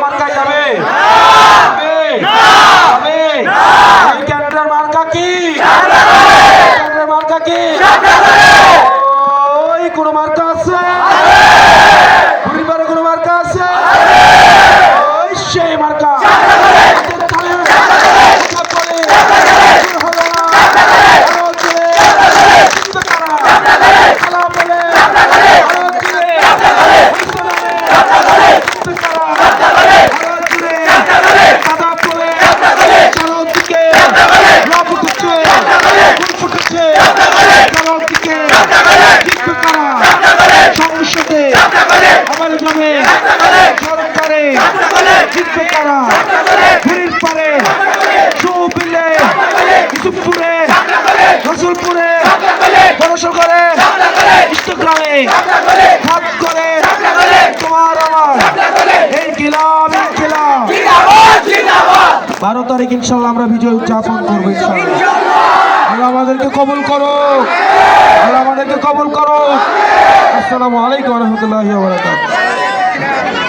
মার্কায় যাবে এই ক্যান্ডার মার্কা কি মার্কা কি ওই কোন মার্কা আছে পরিবারে কোন মার্কা আছে ওই সেই মার্কা বারো তারিখ ইনশাল্লাহ আমরা বিজয় উদযাপন করবো আল্লাহ আমাদেরকে কবুল করো আল্লাহ আমাদেরকে কবুল করো আসসালামু আলাইকুম ওয়া রাহমাতুল্লাহি ওয়া বারাকাতুহু